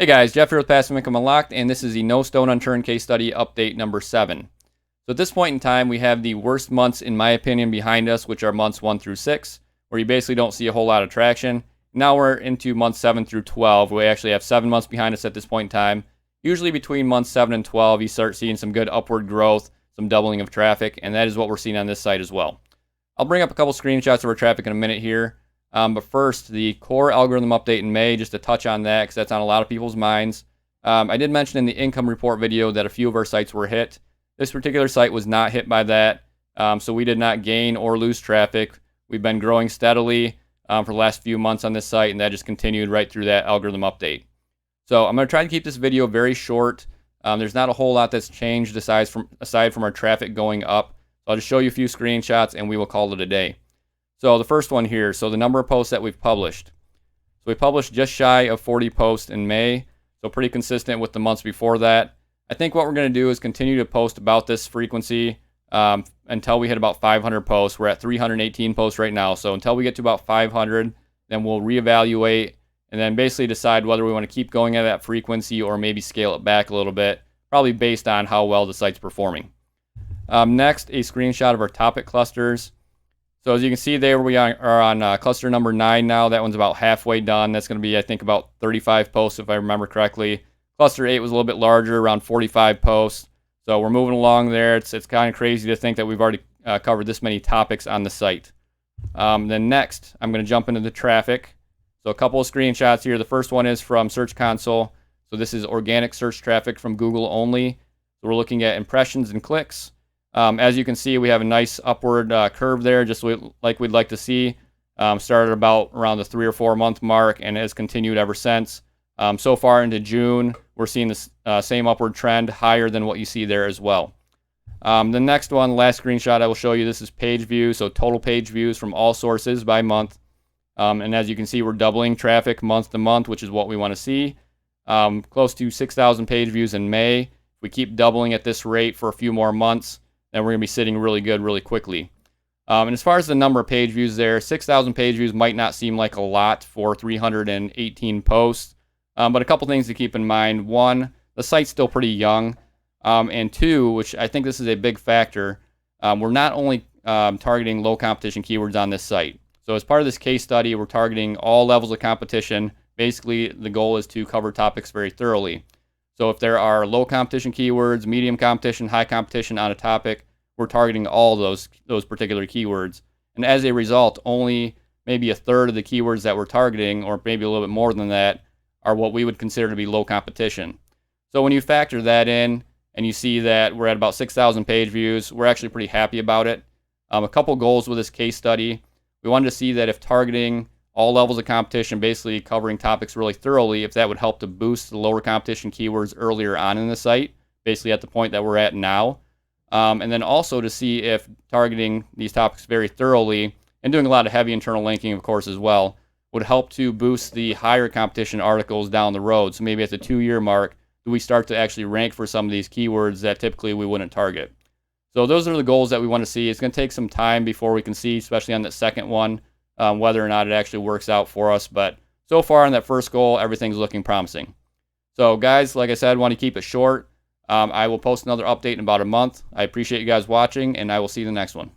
Hey guys, Jeff here with Passive Income Unlocked, and this is the No Stone Unturned case study update number 7. So at this point in time, we have the worst months, in my opinion, behind us, which are months 1 through 6, where you basically don't see a whole lot of traction. Now we're into months 7 through 12. We actually have 7 months behind us at this point in time. Usually between months 7 and 12, you start seeing some good upward growth, some doubling of traffic, and that is what we're seeing on this site as well. I'll bring up a couple screenshots of our traffic in a minute here. But first, the core algorithm update in May, just to touch on that, because that's on a lot of people's minds. I did mention in the income report video that a few of our sites were hit. This particular site was not hit by that, so we did not gain or lose traffic. We've been growing steadily for the last few months on this site, and that just continued right through that algorithm update. So I'm going to try to keep this video very short. There's not a whole lot that's changed aside from our traffic going up. So I'll just show you a few screenshots, and we will call it a day. So the first one here, so the number of posts that we've published. So we published just shy of 40 posts in May. So pretty consistent with the months before that. I think what we're going to do is continue to post about this frequency until we hit about 500 posts. We're at 318 posts right now. So until we get to about 500, then we'll reevaluate and then basically decide whether we want to keep going at that frequency or maybe scale it back a little bit, probably based on how well the site's performing. Next, a screenshot of our topic clusters. So as you can see there, we are on cluster number 9 now. That one's about halfway done. That's going to be, I think, about 35 posts if I remember correctly. Cluster 8 was a little bit larger, around 45 posts. So we're moving along there. It's kind of crazy to think that we've already covered this many topics on the site. Then next, I'm going to jump into the traffic. So a couple of screenshots here. The first one is from Search Console. So this is organic search traffic from Google only. So we're looking at impressions and clicks. As you can see, we have a nice upward curve there, just like we'd like to see. Started about around the 3 or 4 month mark and has continued ever since. So far into June, we're seeing the same upward trend, higher than what you see there as well. The next one, last screenshot I will show you, this is page views, so total page views from all sources by month. And as you can see, we're doubling traffic month to month, which is what we want to see. Close to 6,000 page views in May. If we keep doubling at this rate for a few more months, then we're going to be sitting really good really quickly. And as far as the number of page views there, 6,000 page views might not seem like a lot for 318 posts. But a couple things to keep in mind. One, the site's still pretty young. And two, which I think this is a big factor, we're not only targeting low competition keywords on this site. So as part of this case study, we're targeting all levels of competition. Basically, the goal is to cover topics very thoroughly. So if there are low competition keywords, medium competition, high competition on a topic, we're targeting all those particular keywords. And as a result, only maybe a third of the keywords that we're targeting, or maybe a little bit more than that, are what we would consider to be low competition. So when you factor that in and you see that we're at about 6,000 page views, we're actually pretty happy about it. A couple goals with this case study. We wanted to see that if targeting all levels of competition, basically covering topics really thoroughly, if that would help to boost the lower competition keywords earlier on in the site, basically at the point that we're at now. And then also to see if targeting these topics very thoroughly and doing a lot of heavy internal linking, of course, as well, would help to boost the higher competition articles down the road. So maybe at the 2-year mark, do we start to actually rank for some of these keywords that typically we wouldn't target? So those are the goals that we want to see. It's going to take some time before we can see, especially on that second one, whether or not it actually works out for us. But so far on that first goal, everything's looking promising. So guys, like I said, I want to keep it short. I will post another update in about a month. I appreciate you guys watching, and I will see you in the next one.